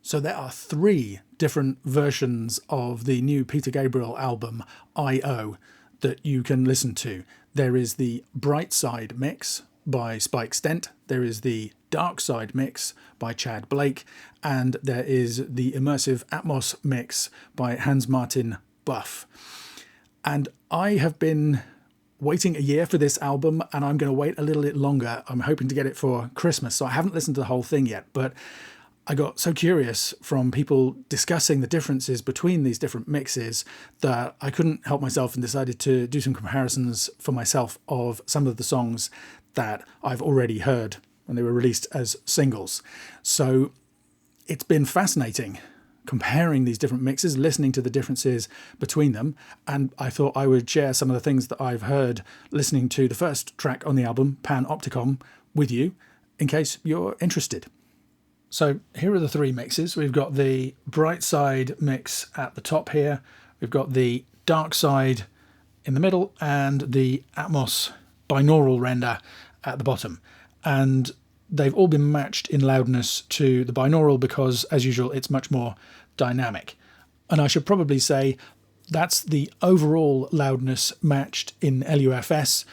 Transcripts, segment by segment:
So there are 3 different versions of the new Peter Gabriel album, I.O., that you can listen to. There is the Bright Side mix by Spike Stent, there is the Dark Side mix by Chad Blake, and there is the Immersive Atmos mix by Hans Martin Buff. And I have been waiting a year for this album, and I'm going to wait a little bit longer. I'm hoping to get it for Christmas, so I haven't listened to the whole thing yet, but I got so curious from people discussing the differences between these different mixes that I couldn't help myself and decided to do some comparisons for myself of some of the songs that I've already heard when they were released as singles. So it's been fascinating comparing these different mixes, listening to the differences between them, and I thought I would share some of the things that I've heard listening to the first track on the album, Panopticon, with you, in case you're interested. So here are the 3 mixes. We've got the Bright Side mix at the top here, we've got the Dark Side in the middle, and the Atmos binaural render at the bottom. And they've all been matched in loudness to the binaural because, as usual, it's much more dynamic. And I should probably say that's the overall loudness matched in LUFS.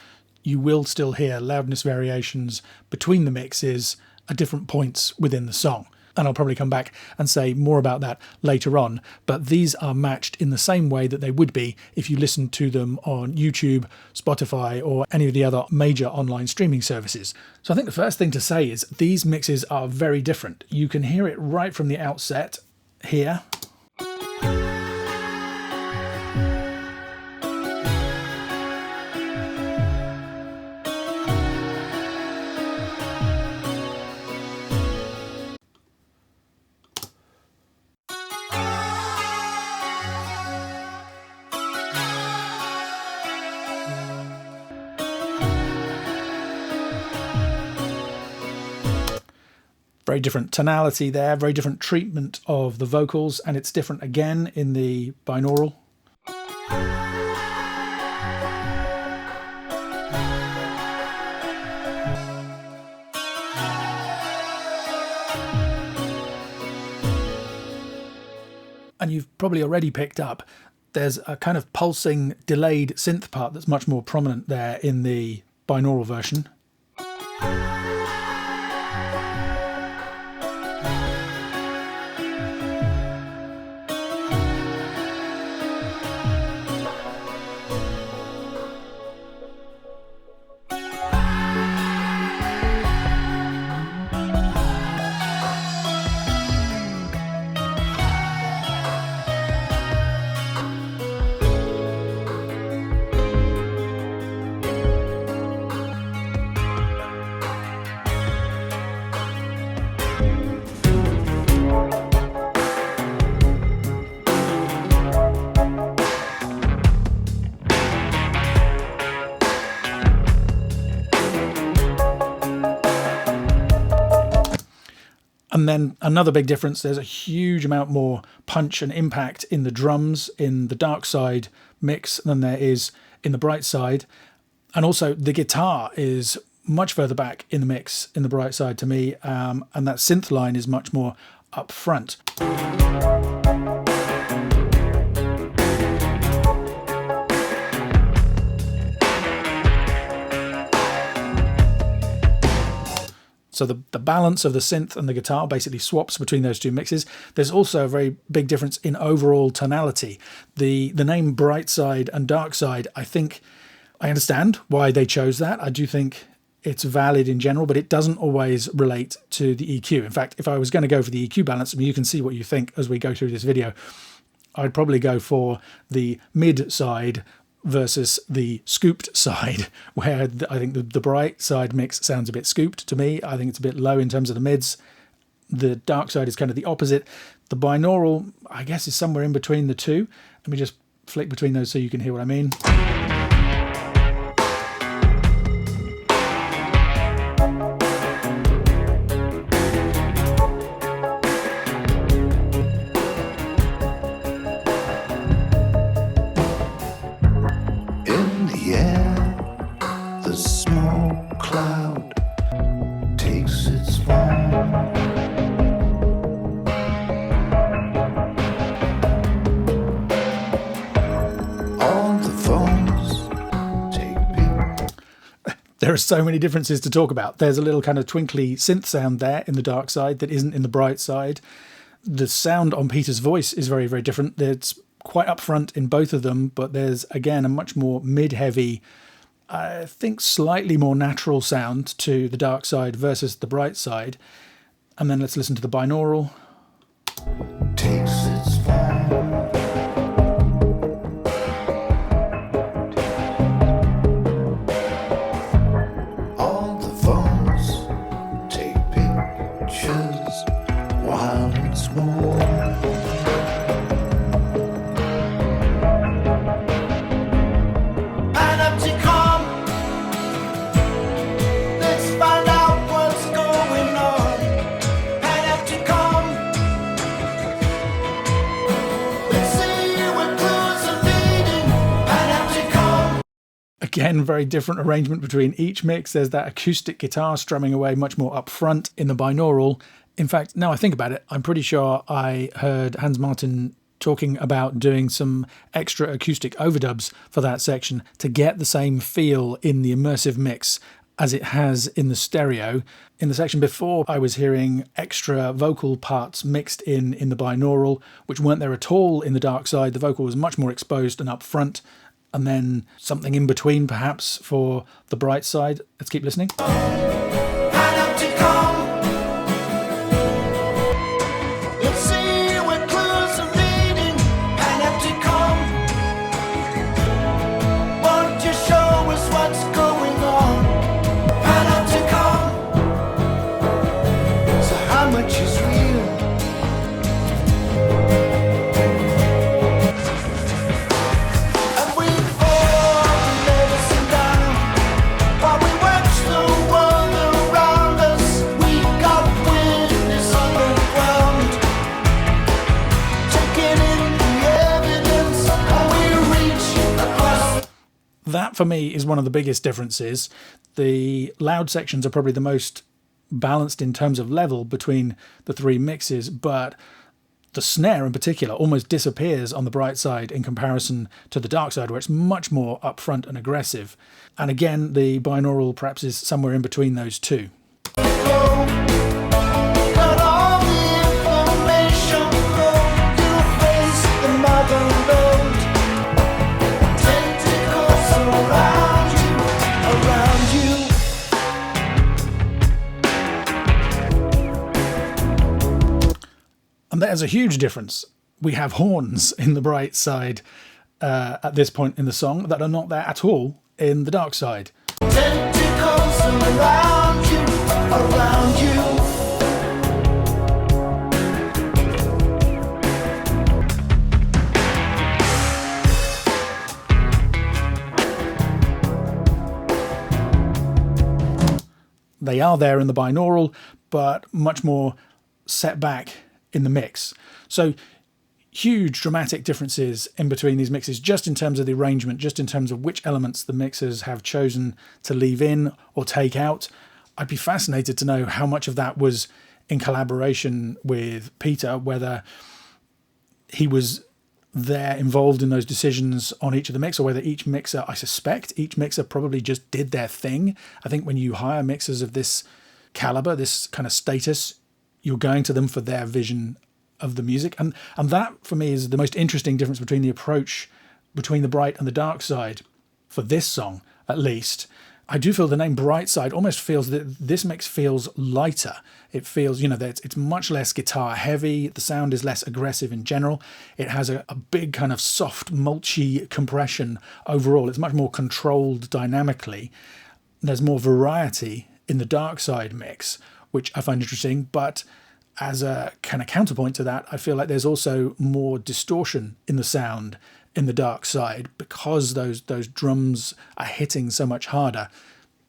You will still hear loudness variations between the mixes at different points within the song. And I'll probably come back and say more about that later on, but these are matched in the same way that they would be if you listened to them on YouTube, Spotify, or any of the other major online streaming services. So I think the first thing to say is these mixes are very different. You can hear it right from the outset here. Very different tonality there, very different treatment of the vocals, and it's different again in the binaural. And you've probably already picked up, there's a kind of pulsing, delayed synth part that's much more prominent there in the binaural version. And then another big difference, there's a huge amount more punch and impact in the drums in the Dark Side mix than there is in the Bright Side. And also the guitar is much further back in the mix in the Bright Side to me, and that synth line is much more up front. So the balance of the synth and the guitar basically swaps between those 2 mixes. There's also a very big difference in overall tonality. The name Bright Side and Dark Side, I think I understand why they chose that. I do think it's valid in general, but it doesn't always relate to the EQ. In fact, if I was going to go for the EQ balance, I mean, you can see what you think as we go through this video, I'd probably go for the mid side versus the scooped side, where I think the Bright Side mix sounds a bit scooped to me. I think it's a bit low in terms of the mids. The Dark Side is kind of the opposite. The binaural, I guess, is somewhere in between the 2. Let me just flick between those so you can hear what I mean. There are so many differences to talk about. There's a little kind of twinkly synth sound there in the dark side that isn't in the bright side. The sound on Peter's voice is very, very different. It's quite upfront in both of them, but there's, again, a much more mid-heavy, I think slightly more natural sound to the dark side versus the bright side. And then let's listen to the binaural. Takes its form. All the phones take pictures while it's warm. Again, very different arrangement between each mix. There's that acoustic guitar strumming away much more up front in the binaural. In fact, now I think about it, I'm pretty sure I heard Hans Martin talking about doing some extra acoustic overdubs for that section to get the same feel in the immersive mix as it has in the stereo. In the section before, I was hearing extra vocal parts mixed in the binaural, which weren't there at all in the dark side. The vocal was much more exposed and up front. And then something in between, perhaps, for the bright side. Let's keep listening. That, for me, is one of the biggest differences. The loud sections are probably the most balanced in terms of level between the three mixes, but the snare in particular almost disappears on the bright side in comparison to the dark side, where it's much more upfront and aggressive. And again, the binaural perhaps is somewhere in between those two. And there's a huge difference. We have horns in the bright side at this point in the song that are not there at all in the dark side. Tentacles around you, around you. They are there in the binaural, but much more set back in the mix. So huge dramatic differences in between these mixes, just in terms of the arrangement, just in terms of which elements the mixers have chosen to leave in or take out. I'd be fascinated to know how much of that was in collaboration with Peter, whether he was there involved in those decisions on each of the mix, or whether each mixer, I suspect each mixer probably just did their thing. I think when you hire mixers of this caliber, this kind of status, you're going to them for their vision of the music. And that, for me, is the most interesting difference between the approach between the bright and the dark side for this song, at least. I do feel the name Bright Side almost feels that this mix feels lighter. It feels, that it's much less guitar heavy. The sound is less aggressive in general. It has a big kind of soft, mulchy compression overall. It's much more controlled dynamically. There's more variety in the dark side mix, which I find interesting, but as a kind of counterpoint to that, I feel like there's also more distortion in the sound in the dark side because those drums are hitting so much harder.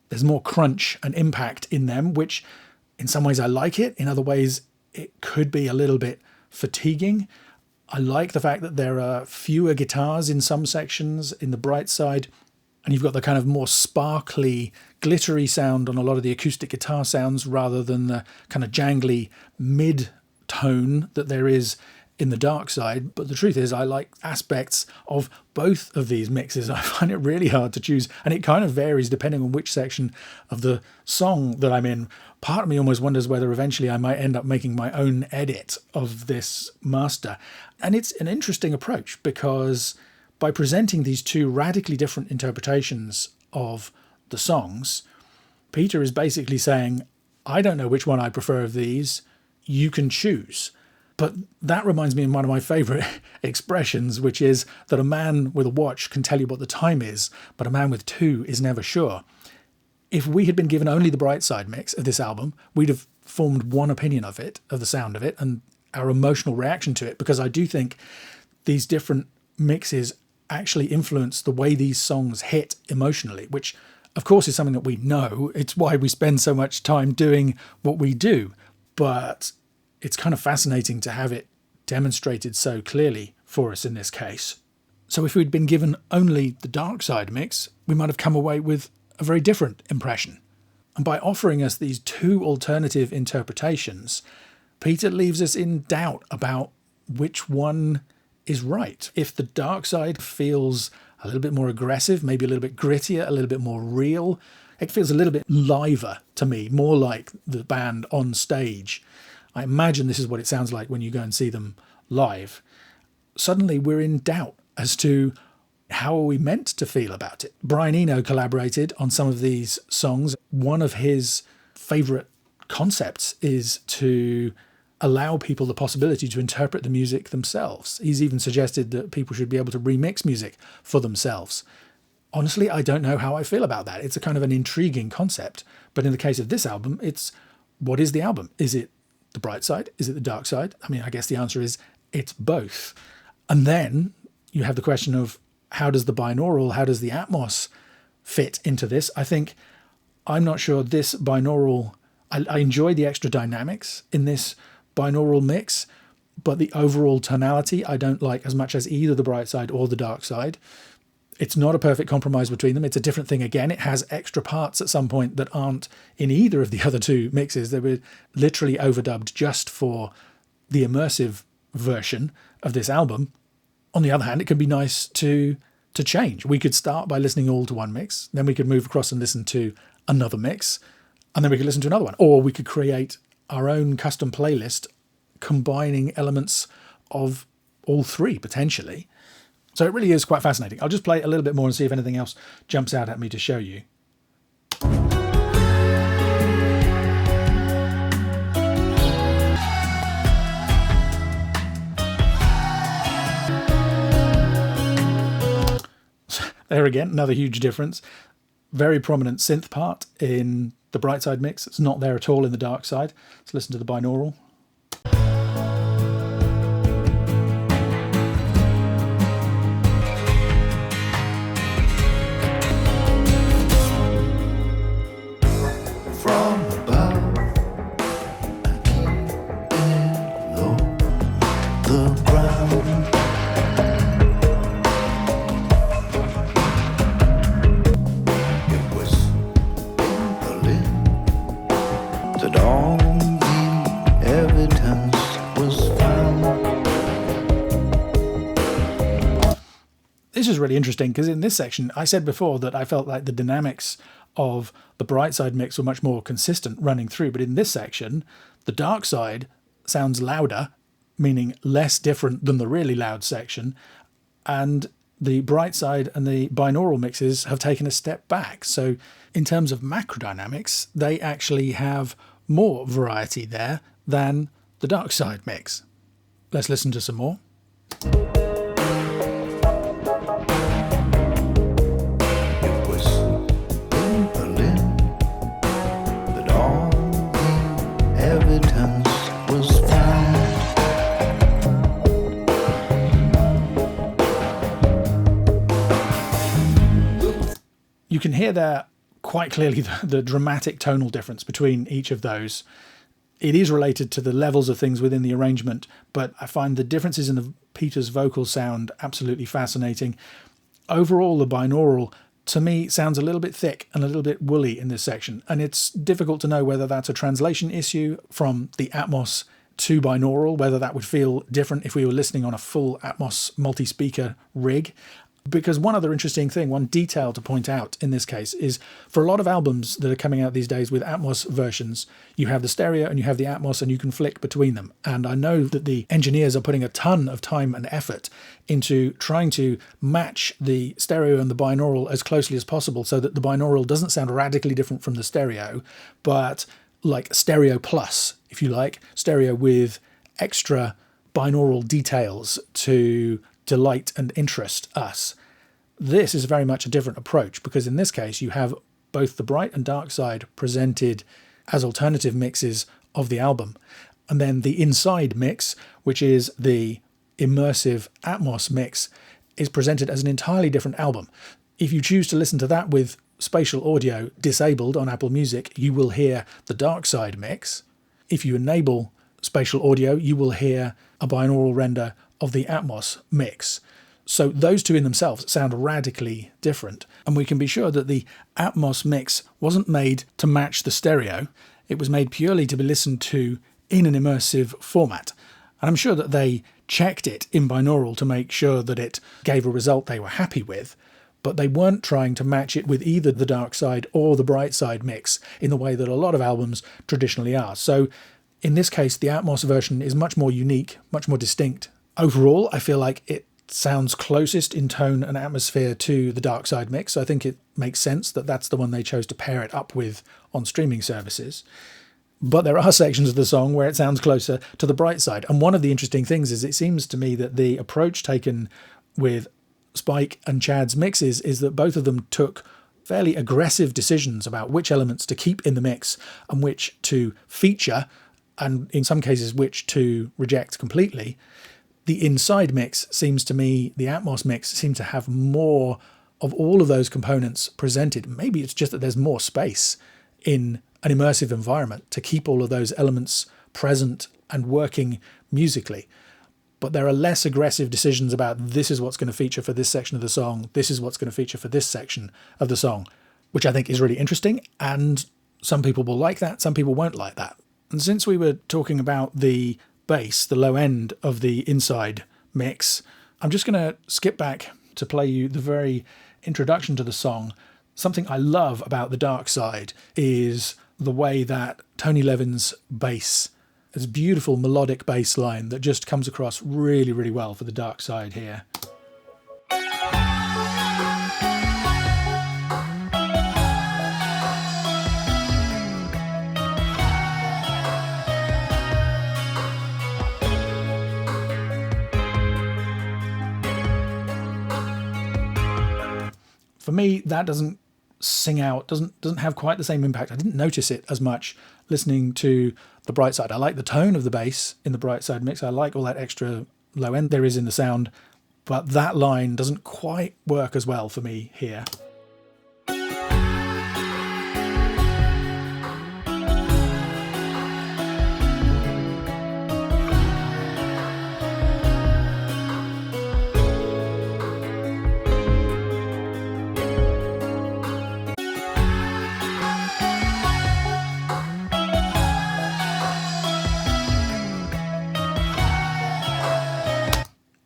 There's more crunch and impact in them, which in some ways I like it. In other ways, it could be a little bit fatiguing. I like the fact that there are fewer guitars in some sections in the bright side, and you've got the kind of more sparkly, glittery sound on a lot of the acoustic guitar sounds rather than the kind of jangly mid-tone that there is in the dark side, but the truth is I like aspects of both of these mixes. I find it really hard to choose, and it kind of varies depending on which section of the song that I'm in. Part of me almost wonders whether eventually I might end up making my own edit of this master. And it's an interesting approach, because by presenting these two radically different interpretations of the songs, Peter is basically saying, I don't know which one I prefer of these, you can choose. But that reminds me of one of my favourite expressions, which is that a man with a watch can tell you what the time is, but a man with two is never sure. If we had been given only the bright side mix of this album, we'd have formed one opinion of it, of the sound of it, and our emotional reaction to it, because I do think these different mixes actually influence the way these songs hit emotionally, which of course is something that we know. It's why we spend so much time doing what we do. But it's kind of fascinating to have it demonstrated so clearly for us in this case. So if we'd been given only the dark side mix, we might have come away with a very different impression. And by offering us these two alternative interpretations, Peter leaves us in doubt about which one is right. If the dark side feels a little bit more aggressive, maybe a little bit grittier, a little bit more real, it feels a little bit liver to me, more like the band on stage. I imagine this is what it sounds like when you go and see them live. Suddenly we're in doubt as to how are we meant to feel about it. Brian Eno collaborated on some of these songs. One of his favourite concepts is to allow people the possibility to interpret the music themselves. He's even suggested that people should be able to remix music for themselves. Honestly, I don't know how I feel about that. It's a kind of an intriguing concept. But in the case of this album, it's, what is the album? Is it the bright side? Is it the dark side? I mean, I guess the answer is it's both. And then you have the question of, how does the binaural, how does the Atmos fit into this? I think, I'm not sure this binaural, I enjoy the extra dynamics in this binaural mix, but the overall tonality I don't like as much as either the bright side or the dark side. It's not a perfect compromise between them. It's a different thing again. It has extra parts at some point that aren't in either of the other two mixes. They were literally overdubbed just for the immersive version of this album. On the other hand, it can be nice to change. We could start by listening all to one mix, then we could move across and listen to another mix, and then we could listen to another one. Or we could create our own custom playlist combining elements of all three, potentially. So it really is quite fascinating. I'll just play it a little bit more and see if anything else jumps out at me to show you. There again, another huge difference. Very prominent synth part in the bright side mix. It's not there at all in the dark side. Let's listen to the binaural. From above, I keep it low. The ground. It was in Berlin that all the evidence was found. This is really interesting because in this section, I said before that I felt like the dynamics of the bright side mix were much more consistent running through. But in this section, the dark side sounds louder, meaning less different than the really loud section. And the bright side and the binaural mixes have taken a step back. So in terms of macrodynamics, they actually have more variety there than the dark side mix. Let's listen to some more. It was in Berlin that all the evidence was found. You can hear there quite clearly the dramatic tonal difference between each of those. It is related to the levels of things within the arrangement, but I find the differences in the Peter's vocal sound absolutely fascinating. Overall, the binaural, to me, sounds a little bit thick and a little bit woolly in this section, and it's difficult to know whether that's a translation issue from the Atmos to binaural, whether that would feel different if we were listening on a full Atmos multi-speaker rig. Because one other interesting thing, one detail to point out in this case is for a lot of albums that are coming out these days with Atmos versions, you have the stereo and you have the Atmos and you can flick between them. And I know that the engineers are putting a ton of time and effort into trying to match the stereo and the binaural as closely as possible so that the binaural doesn't sound radically different from the stereo, but like stereo plus, if you like, stereo with extra binaural details to delight and interest us. This is very much a different approach because in this case you have both the bright and dark side presented as alternative mixes of the album, and then the inside mix, which is the immersive Atmos mix, is presented as an entirely different album. If you choose to listen to that with spatial audio disabled on Apple Music, you will hear the dark side mix. If you enable spatial audio, you will hear a binaural render of the Atmos mix. So those two in themselves sound radically different. And we can be sure that the Atmos mix wasn't made to match the stereo. It was made purely to be listened to in an immersive format. And I'm sure that they checked it in binaural to make sure that it gave a result they were happy with. But they weren't trying to match it with either the dark side or the bright side mix in the way that a lot of albums traditionally are. So in this case, the Atmos version is much more unique, much more distinct. Overall, I feel like it sounds closest in tone and atmosphere to the dark side mix. So I think it makes sense that that's the one they chose to pair it up with on streaming services. But there are sections of the song where it sounds closer to the bright side. And one of the interesting things is it seems to me that the approach taken with Spike and Chad's mixes is that both of them took fairly aggressive decisions about which elements to keep in the mix and which to feature, and in some cases which to reject completely. The inside mix seems to me, the Atmos mix seems to have more of all of those components presented. Maybe it's just that there's more space in an immersive environment to keep all of those elements present and working musically. But there are less aggressive decisions about this is what's going to feature for this section of the song, this is what's going to feature for this section of the song, which I think is really interesting. And some people will like that, some people won't like that. And since we were talking about the bass, the low end of the inside mix, I'm just going to skip back to play you the very introduction to the song. Something I love about the dark side is the way that Tony Levin's bass, this beautiful melodic bass line that just comes across really, really well for the dark side here. For me, that doesn't sing out, doesn't have quite the same impact. I didn't notice it as much listening to the bright side. I like the tone of the bass in the bright side mix. I like all that extra low end there is in the sound, but that line doesn't quite work as well for me here.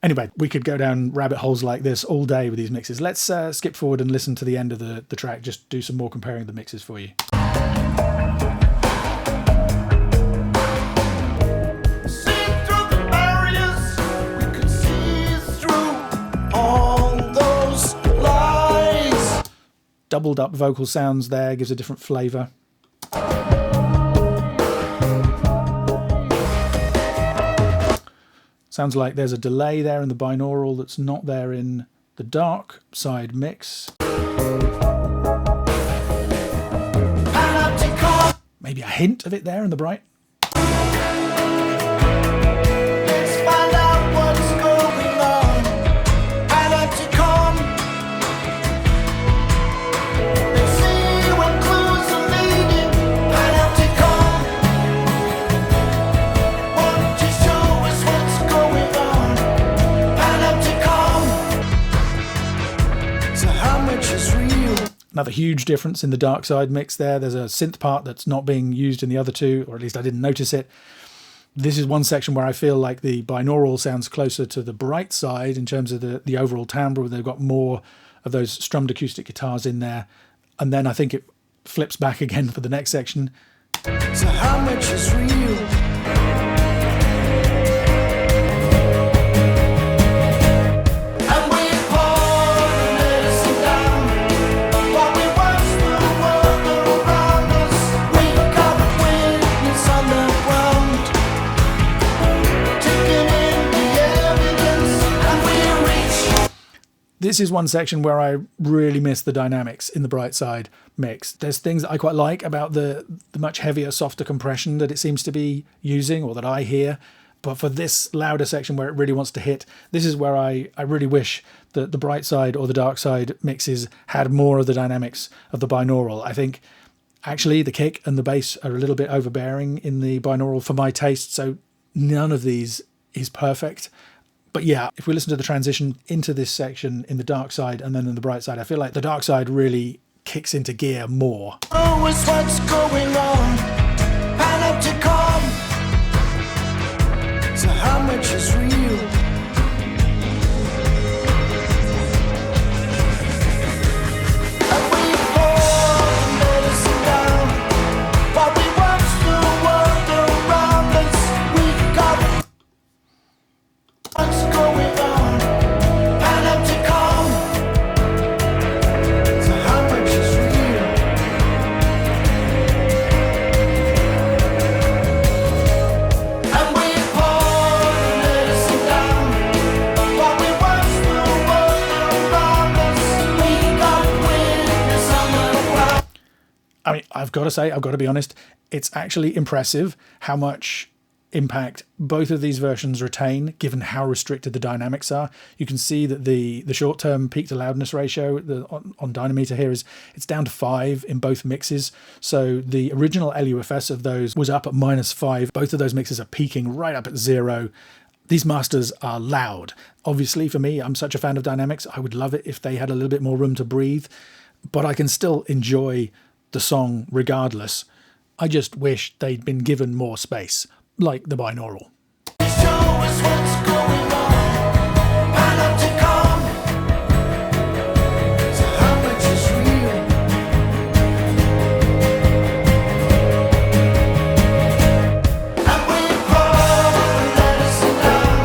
Anyway, we could go down rabbit holes like this all day with these mixes. Let's skip forward and listen to the end of the track, just do some more comparing the mixes for you. Doubled up vocal sounds there, gives a different flavour. Sounds like there's a delay there in the binaural that's not there in the dark side mix. Maybe a hint of it there in the bright. Let's find out what's going on. Panopticon. They see when clues are leading. Panopticon. Want to show us what's going on. Panopticon. So how much is real? Another huge difference in the dark side mix there. There's a synth part that's not being used in the other two, or at least I didn't notice it. This is one section where I feel like the binaural sounds closer to the bright side in terms of the overall timbre. They've got more of those strummed acoustic guitars in there. And then I think it flips back again for the next section. So how much is real? This is one section where I really miss the dynamics in the bright side mix. There's things that I quite like about the much heavier, softer compression that it seems to be using, or that I hear. But for this louder section where it really wants to hit, this is where I really wish that the bright side or the dark side mixes had more of the dynamics of the binaural. I think actually the kick and the bass are a little bit overbearing in the binaural for my taste, so none of these is perfect. But yeah, if we listen to the transition into this section in the dark side and then in the bright side, I feel like the dark side really kicks into gear more. Oh, it's what's going on. Panopticon. So how much is real? And we pour the medicine down while we watch the world around us. We got what's going on. Panopticon. So how much is real? And we pour the medicine down while we watch the world around us. We got witness on the ground. I mean, I've got to say, I've got to be honest, it's actually impressive how much impact both of these versions retain, given how restricted the dynamics are. You can see that the short-term peak to loudness ratio on Dynameter here it's down to 5 in both mixes. So the original LUFS of those was up at -5. Both of those mixes are peaking right up at 0. These masters are loud. Obviously, for me, I'm such a fan of dynamics. I would love it if they had a little bit more room to breathe, but I can still enjoy the song regardless. I just wish they'd been given more space, like the binaural. Show us what's going on. Panopticon. So how much is real? And we pour the medicine down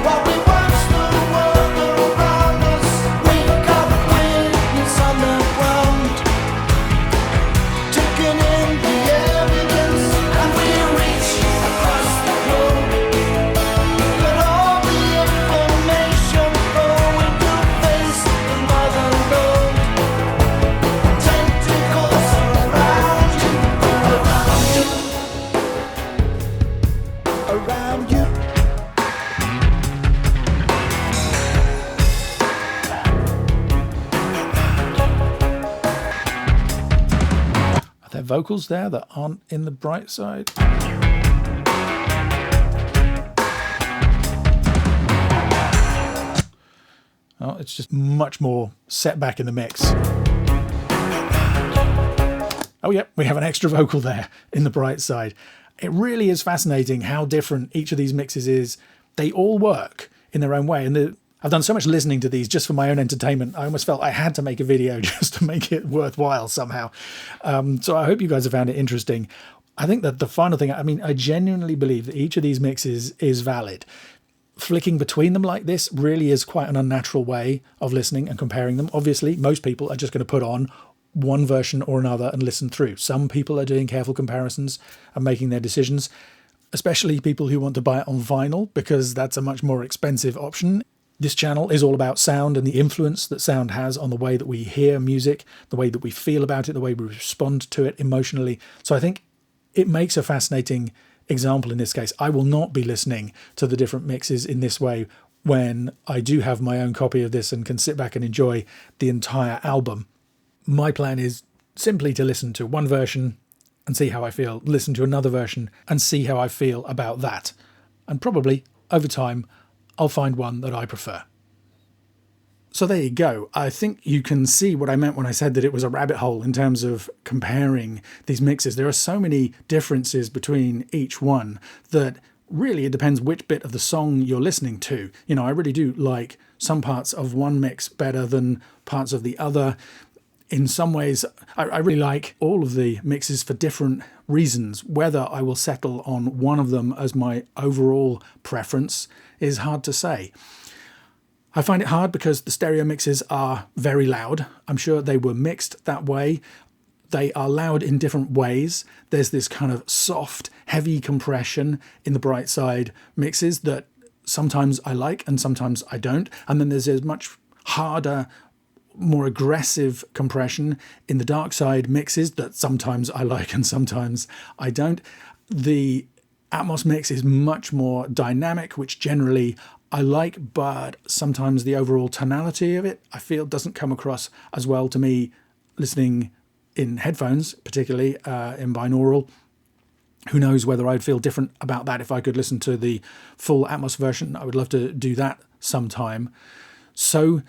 while we watch the world around us. We got witness on the ground, taking in the evidence, and we reach across the globe. Let all the information flowing to face the mother load. Tentacles around you, around you. Are there vocals there that aren't in the bright side? Oh, it's just much more set back in the mix. Oh yeah, we have an extra vocal there in the bright side. It really is fascinating how different each of these mixes is. They all work in their own way, and I've done so much listening to these just for my own entertainment. I almost felt I had to make a video just to make it worthwhile somehow. So I hope you guys have found it interesting. I think that the final thing, I mean, I genuinely believe that each of these mixes is valid. Flicking between them like this really is quite an unnatural way of listening and comparing them. Obviously, most people are just going to put on one version or another and listen through. Some people are doing careful comparisons and making their decisions, especially people who want to buy it on vinyl, because that's a much more expensive option. This channel is all about sound and the influence that sound has on the way that we hear music, the way that we feel about it, the way we respond to it emotionally. So I think it makes a fascinating example in this case. I will not be listening to the different mixes in this way when I do have my own copy of this and can sit back and enjoy the entire album. My plan is simply to listen to one version and see how I feel, listen to another version and see how I feel about that. And probably over time, I'll find one that I prefer. So there you go. I think you can see what I meant when I said that it was a rabbit hole in terms of comparing these mixes. There are so many differences between each one that really it depends which bit of the song you're listening to. You know, I really do like some parts of one mix better than parts of the other. In some ways, I really like all of the mixes for different reasons. Whether I will settle on one of them as my overall preference is hard to say. I find it hard because the stereo mixes are very loud. I'm sure they were mixed that way. They are loud in different ways. There's this kind of soft, heavy compression in the bright side mixes that sometimes I like and sometimes I don't. And then there's a much harder, more aggressive compression in the dark side mixes that sometimes I like and sometimes I don't. The Atmos mix is much more dynamic, which generally I like, but sometimes the overall tonality of it, I feel, doesn't come across as well to me listening in headphones, particularly in binaural. Who knows whether I'd feel different about that if I could listen to the full Atmos version. I would love to do that sometime. So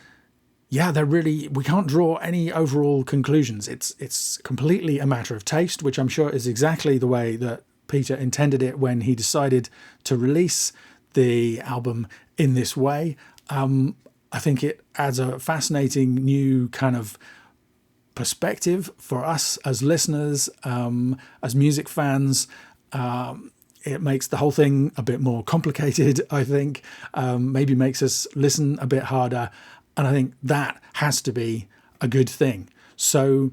yeah, we can't draw any overall conclusions. It's completely a matter of taste, which I'm sure is exactly the way that Peter intended it when he decided to release the album in this way. I think it adds a fascinating new kind of perspective for us as listeners, as music fans. It makes the whole thing a bit more complicated, I think. Maybe makes us listen a bit harder. And I think that has to be a good thing. So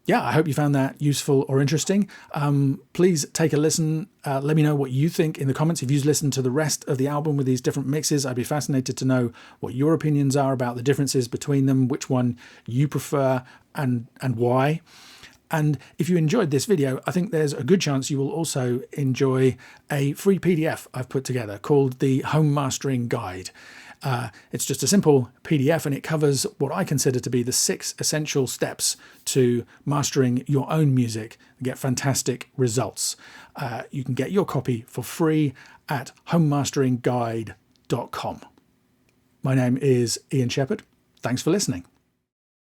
yeah, I hope you found that useful or interesting. Please take a listen. Let me know what you think in the comments. If you've listened to the rest of the album with these different mixes, I'd be fascinated to know what your opinions are about the differences between them, which one you prefer and why. And if you enjoyed this video, I think there's a good chance you will also enjoy a free PDF I've put together called the Home Mastering Guide. It's just a simple PDF and it covers what I consider to be the 6 essential steps to mastering your own music and get fantastic results. You can get your copy for free at homemasteringguide.com. My name is Ian Shepherd. Thanks for listening.